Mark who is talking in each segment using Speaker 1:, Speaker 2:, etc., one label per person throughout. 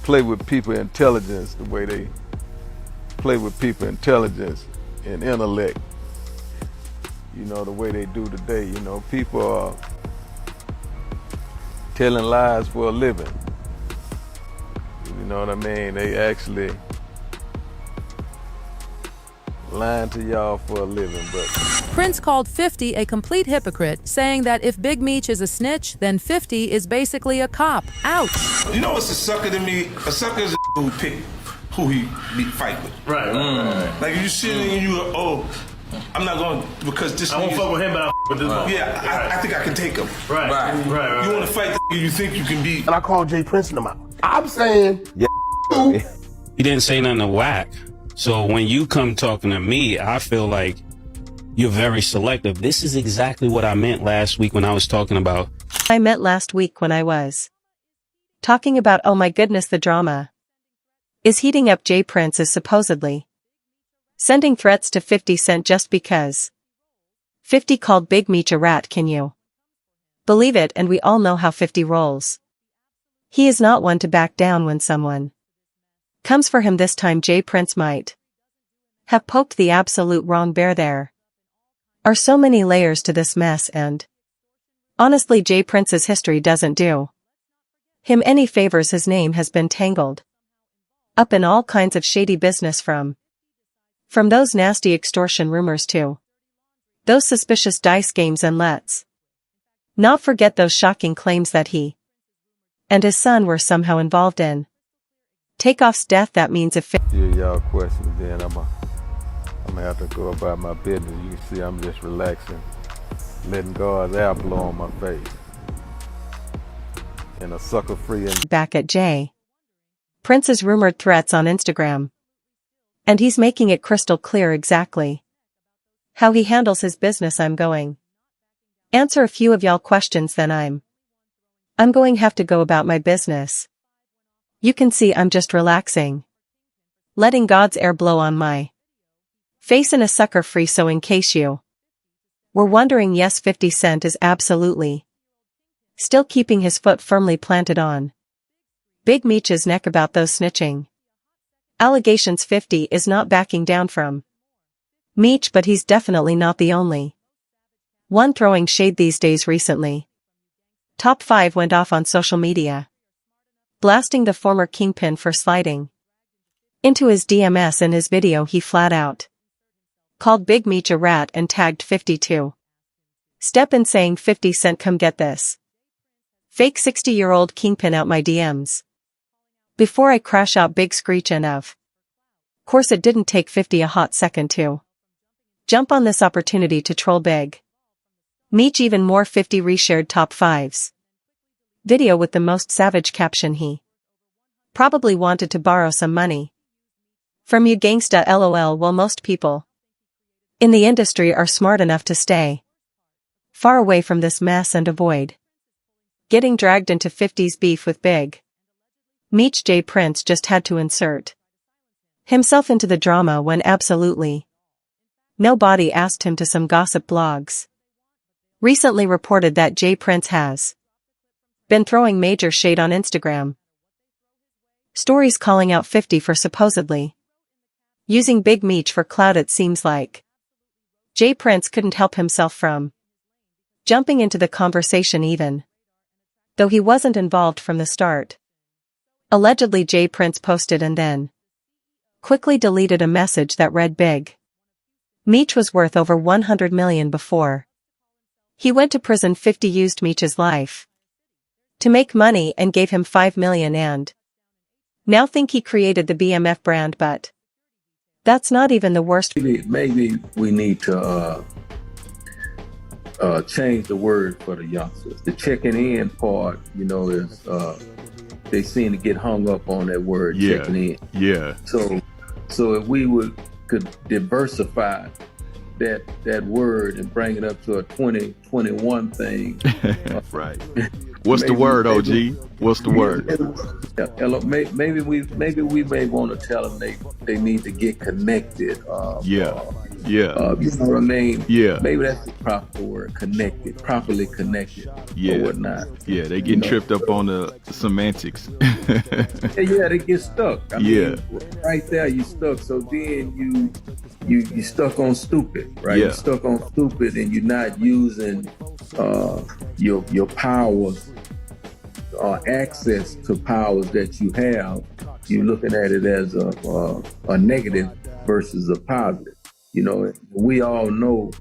Speaker 1: play with people intelligence the way they play with people intelligence and intellect, you know, the way they do today. You know, people are telling lies for a living. You know what I mean? They actually lying to y'all for a living. But
Speaker 2: Prince called 50 a complete hypocrite, saying that if Big Meech is a snitch, then 50 is basically a cop. Ouch.
Speaker 3: You know what's a sucker to me? A sucker is a who pick who he fight with.
Speaker 4: Right.
Speaker 3: Like you sitting and you go, oh, I'm not going because this.
Speaker 4: I won't fuck with him, but I'll with this one.
Speaker 3: Yeah, I think I can take him.
Speaker 4: Right.
Speaker 3: You want to fight the you think you can beat.
Speaker 5: And I called Jay Prince in them out. I'm saying,
Speaker 6: yeah.
Speaker 7: He didn't say nothing to whack. So when you come talking to me, I feel like you're very selective. This is exactly what I meant last week when I was talking about.
Speaker 8: I meant last week when I was talking about, oh my goodness, the drama is heating up. Jay Prince is supposedly sending threats to 50 Cent just because 50 called Big Meech a rat. Can you believe it? And we all know how 50 rolls. He is not one to back down when someone comes for him. This time Jay Prince might have poked the absolute wrong bear. There are so many layers to this mess, and honestly Jay Prince's history doesn't do him any favors. His name has been tangled up in all kinds of shady business, from those nasty extortion rumors to those suspicious dice games, and let's not forget those shocking claims that he and his son were somehow involved in Takeoff's death. That means if
Speaker 1: y'all questions, then I'm gonna have to go about my business. You can see I'm just relaxing, letting God's air blow on my face, and a sucker-free.
Speaker 8: Back at Jay Prince's rumored threats on Instagram, and he's making it crystal clear exactly how he handles his business. I'm going answer a few of y'all questions, then I'm going have to go about my business. You can see I'm just relaxing, letting God's air blow on my face in a sucker-free. So in case you were wondering, yes, 50 Cent is absolutely still keeping his foot firmly planted on Big Meech's neck about those snitching allegations. 50 is not backing down from Meech, but he's definitely not the only one throwing shade these days. Recently, Top 5 went off on social media, blasting the former kingpin for sliding into his DMs. In his video, he flat out called Big Meech a rat and tagged 52 Step in, saying, 50 Cent, come get this fake 60-year-old kingpin out my DMs before I crash out. Big screech. And of course it didn't take 50 a hot second to jump on this opportunity to troll Big Meech even more. 50 reshared Top 5's video with the most savage caption: he probably wanted to borrow some money from you, gangsta, lol. Well, most people in the industry are smart enough to stay far away from this mess and avoid getting dragged into 50's beef with Big Meech. Jay Prince just had to insert himself into the drama when absolutely nobody asked him to. Some gossip blogs recently reported that Jay Prince has been throwing major shade on Instagram stories, calling out 50 for supposedly using Big Meech for clout. It seems like Jay Prince couldn't help himself from jumping into the conversation, even though he wasn't involved from the start. Allegedly, Jay Prince posted and then quickly deleted a message that read, Big Meech was worth over $100 million before he went to prison. 50 used Meech's life to make money and gave him $5 million, and now think he created the BMF brand. But that's not even the worst.
Speaker 6: Maybe we need to change the word for the youngsters. The checking in part, you know, is they seem to get hung up on that word, checking in.
Speaker 9: Yeah.
Speaker 6: So if we could diversify that word and bring it up to a 2021 thing.
Speaker 9: Right. What's the word, OG? What's the word?
Speaker 6: Maybe we may want to tell them they need to get connected.
Speaker 9: Yeah.
Speaker 6: You know what I mean?
Speaker 9: Yeah.
Speaker 6: Maybe that's the proper word, connected, properly connected,
Speaker 9: Yeah.
Speaker 6: or whatnot.
Speaker 9: Yeah, they getting tripped up on the semantics.
Speaker 6: Yeah, they get stuck. I
Speaker 9: Yeah.
Speaker 6: mean, right there, you stuck. So then you stuck on stupid, right?
Speaker 9: Yeah.
Speaker 6: You stuck on stupid, and you're not using your powers or access to powers that you have. You're looking at it as a negative versus a positive. You know, we all know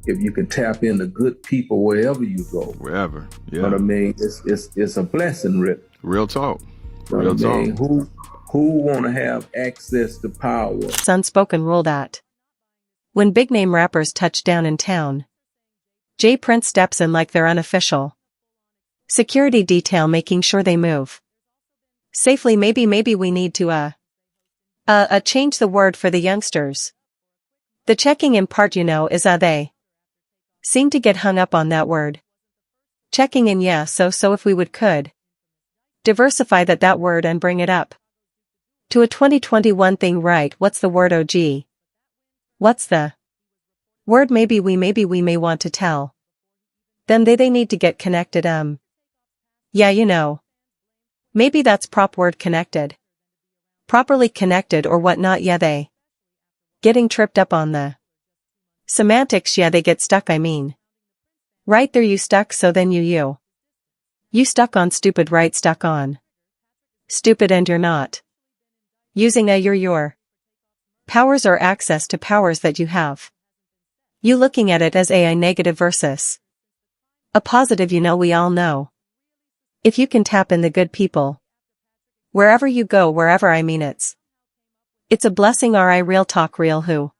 Speaker 6: if you can tap into good people wherever you go.
Speaker 9: Wherever. Yeah.
Speaker 6: You know what I mean? It's a blessing, Rip.
Speaker 9: Real talk.
Speaker 6: You know
Speaker 9: Real
Speaker 6: what I mean?
Speaker 9: talk.
Speaker 6: Who want to have access to power?
Speaker 8: It's unspoken rule that when big name rappers touch down in town, J Prince steps in like they're unofficial security detail, making sure they move safely. Maybe we need to change the word for the youngsters. The checking in part, is they seem to get hung up on that word. Checking in, yeah, so if we could diversify that word and bring it up to a 2021 thing, right? What's the word, OG? What's the word? Maybe we may want to tell them they need to get connected. Yeah, maybe that's prop word, connected, properly connected or whatnot. Yeah, they getting tripped up on the semantics. Yeah, they get stuck. I mean, right there, you stuck. So then you stuck on stupid, right? Stuck on stupid, and you're not using your powers or access to powers that you have. You looking at it as a negative versus a positive. We all know if you can tap in the good people wherever you go, wherever, I mean, it's a blessing. Real talk, real who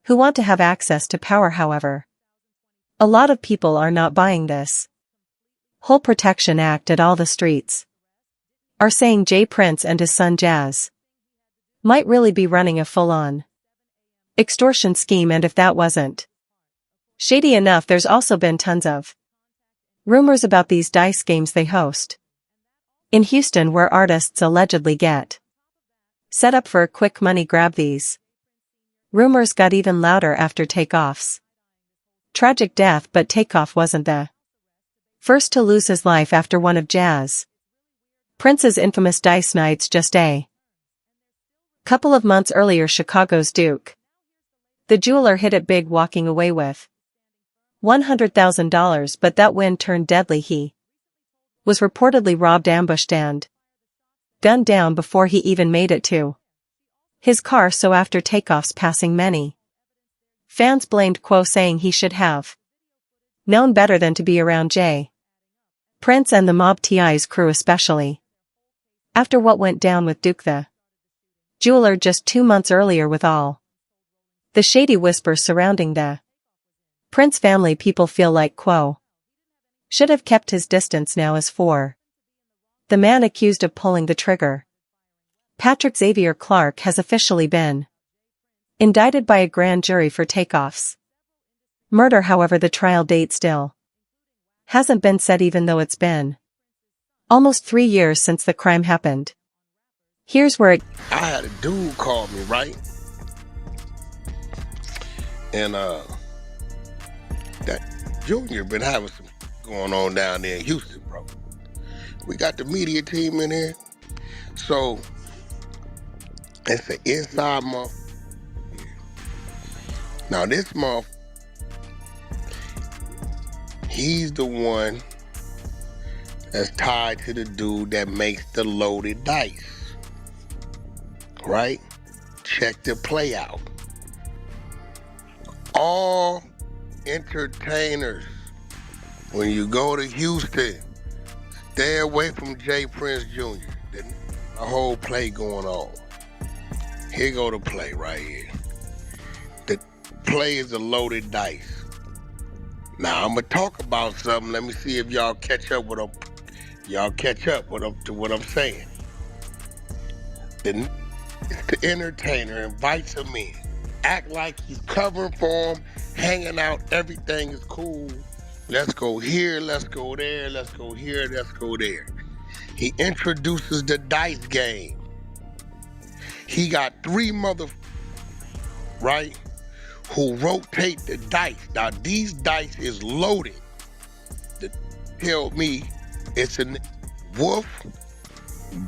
Speaker 8: want to have access to power. However, a lot of people are not buying this whole protection act at all. The streets are saying J Prince and his son Jazz might really be running a full-on extortion scheme, and if that wasn't shady enough, there's also been tons of rumors about these dice games they host in Houston, where artists allegedly get set up for a quick money grab. These rumors got even louder after Takeoff's tragic death, but Takeoff wasn't the first to lose his life after one of Jazz Prince's infamous dice nights just a couple of months earlier. Chicago's Duke, the jeweler, hit it big, walking away with $100,000, but that win turned deadly. He was reportedly robbed, ambushed, and gunned down before he even made it to his car. So after Takeoff's passing, many fans blamed Quo, saying he should have known better than to be around J Prince and the Mob Ti's crew, especially after what went down with Duke the jeweler just 2 months earlier. With all the shady whispers surrounding the Prince family, people feel like Quo should have kept his distance. Now, as for the man accused of pulling the trigger, Patrick Xavier Clark has officially been indicted by a grand jury for Takeoff's murder. However, the trial date still hasn't been set, even though it's been almost 3 years since the crime happened. Here's where
Speaker 5: I had a dude call me, right? And that Junior been having some going on down there in Houston, bro. We got the media team in here. So it's an inside month. Now this month, he's the one that's tied to the dude that makes the loaded dice. Right? Check the play out. All entertainers, when you go to Houston, stay away from J Prince Jr. There's a whole play going on. Here go the play right here. The play is a loaded dice. Now I'm gonna talk about something. Let me see if y'all catch up with what I'm saying. The entertainer invites him in, act like he's covering for him, hanging out, everything is cool. Let's go here, let's go there, let's go here, let's go there. He introduces the dice game. He got 3 right? who rotate the dice. Now these dice is loaded. To tell me it's a Wolf,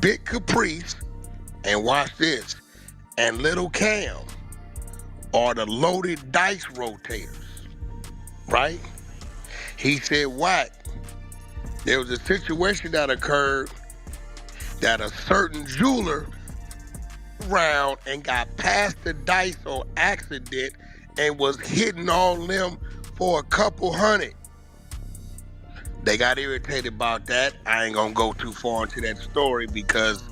Speaker 5: Big Caprice, and watch this, and Little Cam are the loaded dice rotators, right? He said what? There was a situation that occurred that a certain jeweler around and got past the dice on accident and was hitting on them for a couple hundred. They got irritated about that. I ain't gonna go too far into that story because,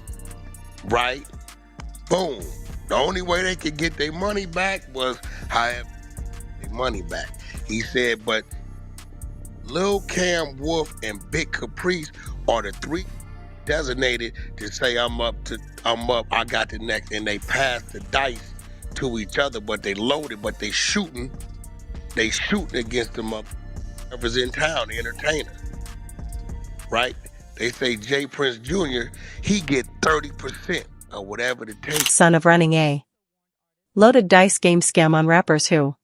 Speaker 5: right? Boom. The only way they could get their money back was however their money back. He said, but Lil Cam, Wolf, and Big Caprice are the three designated to say I'm up, I got the next, and they pass the dice to each other, but they loaded, but they shooting against them up whoever's in town, the entertainer. Right? They say Jay Prince Jr., he get 30% of whatever it takes.
Speaker 8: Son of running a loaded dice game scam on rappers who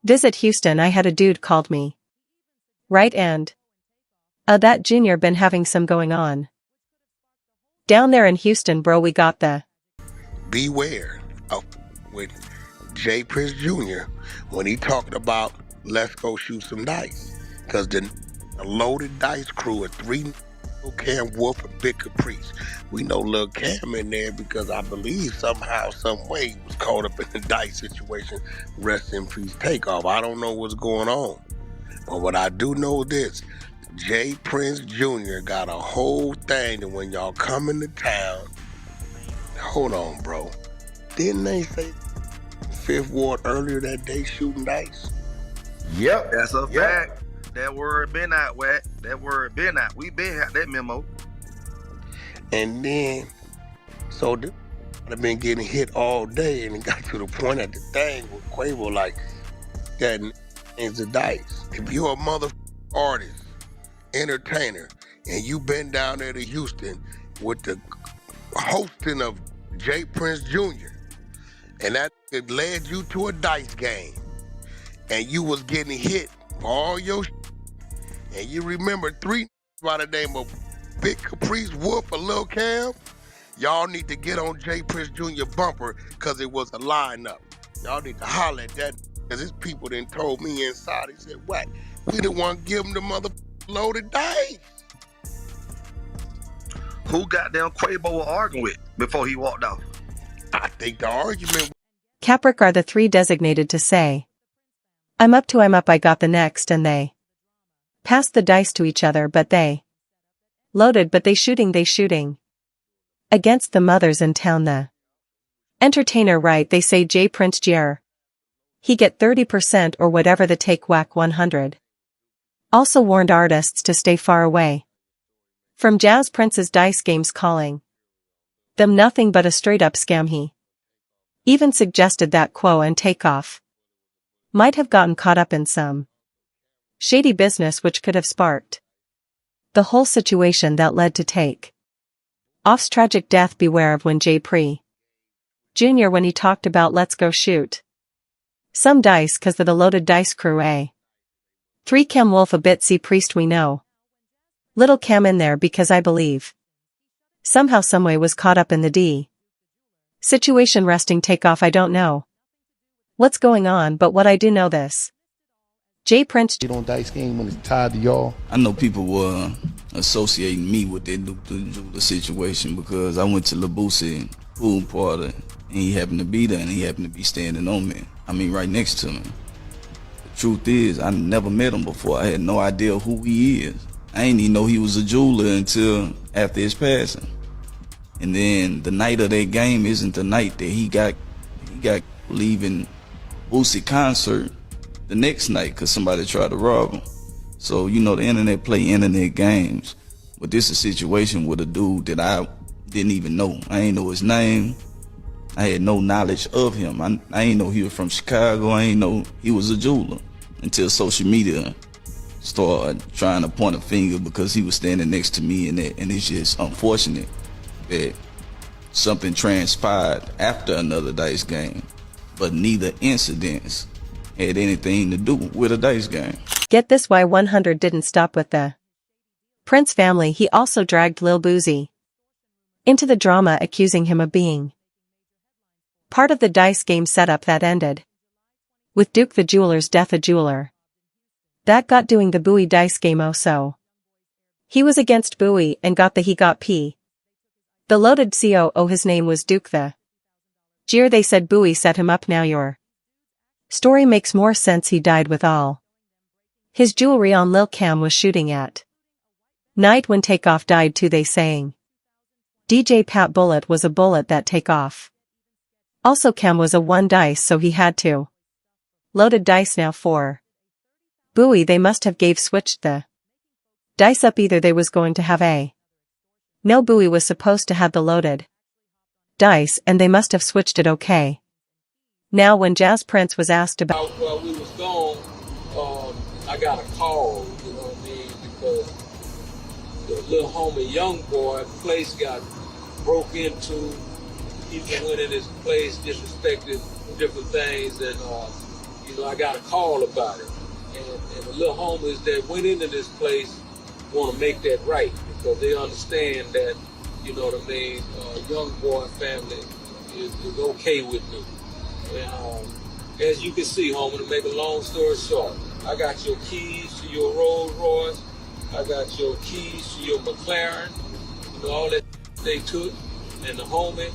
Speaker 8: visit Houston. I had a dude called me. Right, and that Junior been having some going on down there in Houston, bro. We got the
Speaker 5: beware of with Jay Prince Jr. when he talking about let's go shoot some dice, because the loaded dice crew of three, Lil Cam, Wolf, and Big Caprice. We know Lil Cam in there because I believe somehow, some way he was caught up in the dice situation. Rest in peace, Takeoff. I don't know what's going on, but what I do know this: Jay Prince Jr. got a whole thing that when y'all come into town, hold on, bro. Didn't they say Fifth Ward earlier that day shooting dice?
Speaker 10: Yep, that's a fact. That word been out, Wack. That word been out. We been had that memo.
Speaker 5: And then, so I've been getting hit all day, and it got to the point at the thing with Quavo like that is the dice. If you're a mother artist, entertainer, and you been down there to Houston with the hosting of Jay Prince Jr., and that it led you to a dice game, and you was getting hit for all your and you remember three by the name of Big Caprice, Wolf, or Lil Cam, y'all need to get on Jay Prince Jr. bumper because it was a lineup. Y'all need to holler at that because his people then told me inside, he said, what? We didn't want to give him the mother loaded dice.
Speaker 10: Who goddamn Quavo was arguing with before he walked off?
Speaker 5: I think the argument.
Speaker 8: Capric are the three designated to say, I'm up, I got the next, and they pass the dice to each other, but they loaded, but they shooting against the mothers in town. The entertainer, right? They say Jay Prince Jr. He get 30% or whatever the take. Whack 100. Also warned artists to stay far away from Jazz Prince's dice games, calling them nothing but a straight up scam. He even suggested that Quo and Takeoff might have gotten caught up in some shady business which could have sparked the whole situation that led to Takeoff's tragic death. Beware of when Jay Pre Jr. when he talked about let's go shoot some dice cause they're the loaded dice crew. A 3 Cam Wolf a bit C Priest, we know Little Cam in there because I believe somehow someway was caught up in the D situation. Resting Takeoff, I don't know what's going on, but what I do know this: Jay Prince
Speaker 11: on dice game when it's tied to y'all.
Speaker 12: I know people were associating me with the situation because I went to Labusi pool party and he happened to be there and he happened to be standing on me. I mean, right next to me. The truth is, I never met him before. I had no idea who he is. I didn't even know he was a jeweler until after his passing. And then the night of that game isn't the night that he got leaving Boosie concert the next night because somebody tried to rob him. So, you know, the internet play internet games. But this is a situation with a dude that I didn't even know. I ain't know his name. I had no knowledge of him. I ain't know he was from Chicago. I ain't know he was a jeweler until social media started trying to point a finger because he was standing next to me, and it's just unfortunate that something transpired after another dice game but neither incidents had anything to do with a dice game.
Speaker 8: Get this, why 100 didn't stop with the Prince family. He also dragged Lil Boosie into the drama, accusing him of being part of the dice game setup that ended with Duke the Jeweler's death. A jeweler that got doing the Bowie dice game. Oh, so he was against Bowie and got the he got P. The loaded COO, his name was Duke the Jeer. They said Bowie set him up. Now your story makes more sense. He died with all his jewelry on. Lil Cam was shooting at night when Takeoff died too, they saying. DJ Pat bullet was a bullet that Takeoff. Also Cam was a 1 dice, so he had to loaded dice. Now for Bowie, they must have switched the dice up. Either they was going to have a no, Bowie was supposed to have the loaded dice, and they must have switched it. Okay. Now when Jazz Prince was asked about
Speaker 13: while we was gone, I got a call, you know what I mean, because the little homie young boy place got broke into. People went in his place, disrespected different things, and you know, I got a call about it. And the little homies that went into this place want to make that right, because they understand that, you know what I mean, young boy family is okay with me. And as you can see, homie, to make a long story short, I got your keys to your Rolls Royce, I got your keys to your McLaren, you know, all that they took, and the homie,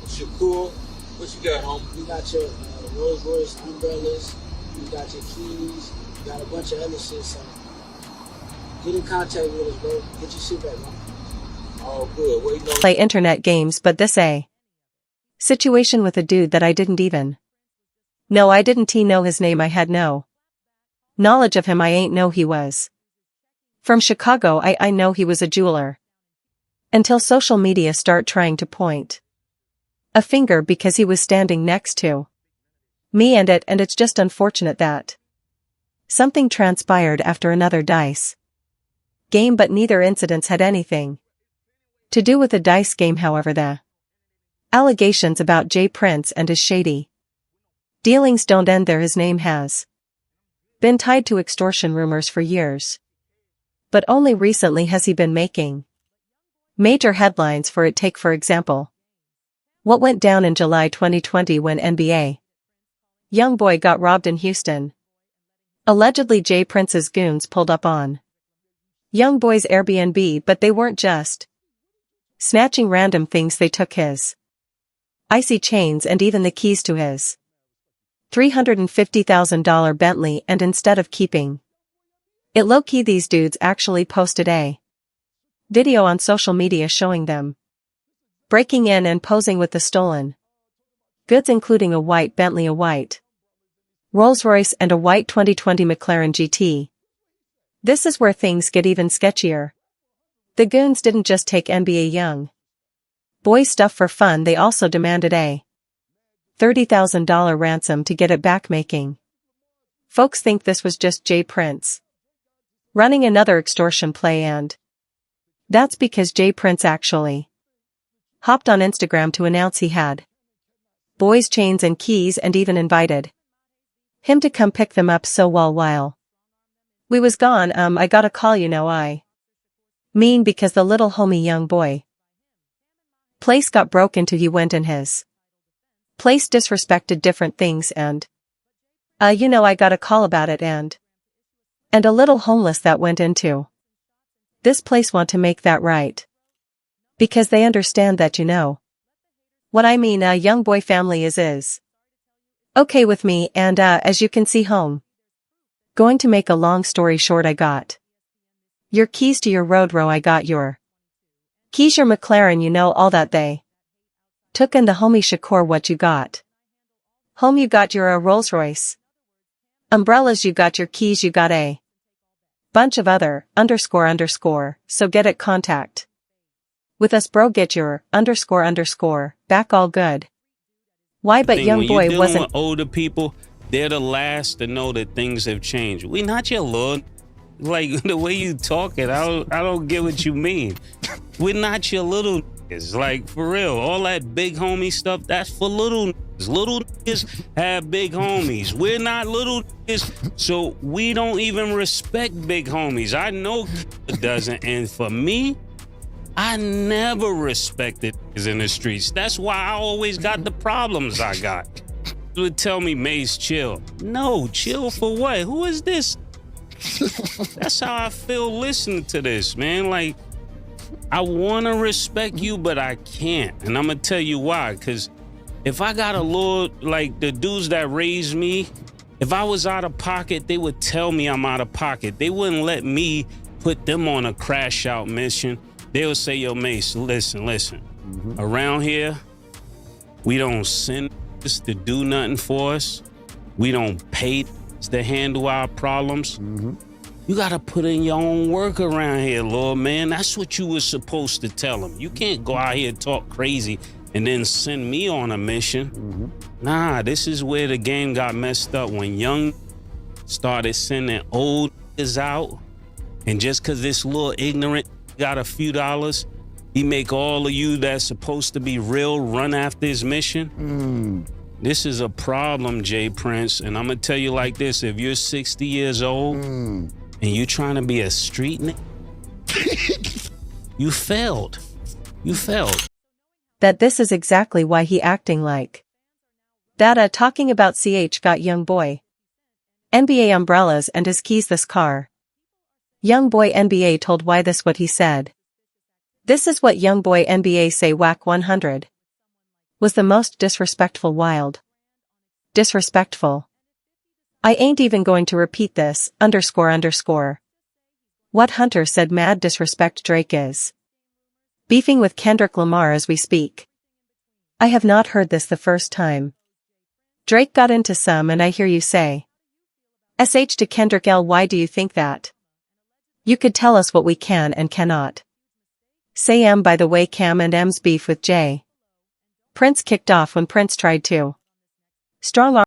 Speaker 13: Shakur, what you got, homie?
Speaker 14: We got your Rolls Royce umbrellas, we got your keys, we got a bunch of other shit, so get in contact with us, bro. Get your shit back, man.
Speaker 13: All good. Waiting on
Speaker 8: play internet games, but this a situation with a dude that I didn't even know. I didn't know his name. I had no knowledge of him. I ain't know he was from Chicago. I know he was a jeweler until social media start trying to point a finger because he was standing next to me, and it's just unfortunate that something transpired after another dice game, but neither incidents had anything to do with the dice game. However, the allegations about Jay Prince and his shady dealings don't end there. His name has been tied to extortion rumors for years, but only recently has he been making major headlines for it. Take, for example, what went down in July 2020 when NBA YoungBoy got robbed in Houston. Allegedly, Jay Prince's goons pulled up on YoungBoy's Airbnb, but they weren't just snatching random things. They took his icy chains and even the keys to his $350,000 Bentley, and instead of keeping it low-key, these dudes actually posted a video on social media showing them breaking in and posing with the stolen goods, including a white Bentley, a white Rolls-Royce, and a white 2020 McLaren GT. This is where things get even sketchier. The goons didn't just take NBA young boy stuff for fun, they also demanded a $30,000 ransom to get it back, making folks think this was just Jay Prince running another extortion play, and that's because Jay Prince actually hopped on Instagram to announce he had boys' chains and keys, and even invited him to come pick them up. So while we was gone, I got a call, you know, I mean, because the little homie young boy place got broke into. He went in his place, disrespected different things, and you know, I got a call about it, and a little homeless that went into this place want to make that right, because they understand that, you know what I mean. Young boy family is okay with me, and as you can see, home, going to make a long story short, I got your keys to your road row, I got your keys, your McLaren, you know, all that they took. And the homie Shakur, what you got? Home, you got your Rolls Royce umbrellas, you got your keys, you got a bunch of other __, so get it, contact with us, bro, get your __ back, all good. Why? But young boy
Speaker 7: when
Speaker 8: wasn't.
Speaker 7: With older people, they're the last to know that things have changed. We not your lord. Like the way you talking, I don't get what you mean. We're not your little niggas. Like, for real, all that big homie stuff, that's for little niggas. Little niggas have big homies. We're not little niggas, so we don't even respect big homies. I know it doesn't, and for me, I never respected niggas in the streets. That's why I always got the problems I got. You would tell me, Mace, chill. No, chill for what? Who is this? That's how I feel listening to this, man. Like, I want to respect you, but I can't. And I'm going to tell you why. Because if I got a little, like the dudes that raised me, if I was out of pocket, they would tell me I'm out of pocket. They wouldn't let me put them on a crash out mission. They would say, yo, Mace, listen. Around here, we don't send us to do nothing for us. We don't pay to handle our problems. You got to put in your own work around here, Lord, man. That's what you were supposed to tell them. You can't go out here and talk crazy and then send me on a mission. Nah, this is where the game got messed up, when young started sending old niggas out, and just because this little ignorant got a few dollars, he make all of you that's supposed to be real run after his mission. This is a problem, Jay Prince, and I'm gonna tell you like this: if you're 60 years old and you're trying to be a street nigga, you failed. You failed.
Speaker 8: That this is exactly why he acting like. Data talking about CH got young boy. NBA umbrellas and his keys this car. Young boy NBA told why this what he said. This is what young boy NBA say whack 100. Was the most disrespectful wild. Disrespectful. I ain't even going to repeat this, __. What Hunter said mad disrespect Drake is. Beefing with Kendrick Lamar as we speak. I have not heard this the first time. Drake got into some and I hear you say. SH to Kendrick L. Why do you think that? You could tell us what we can and cannot. Say M. By the way, Cam and M's beef with Jay Prince kicked off when Prince tried to strong arm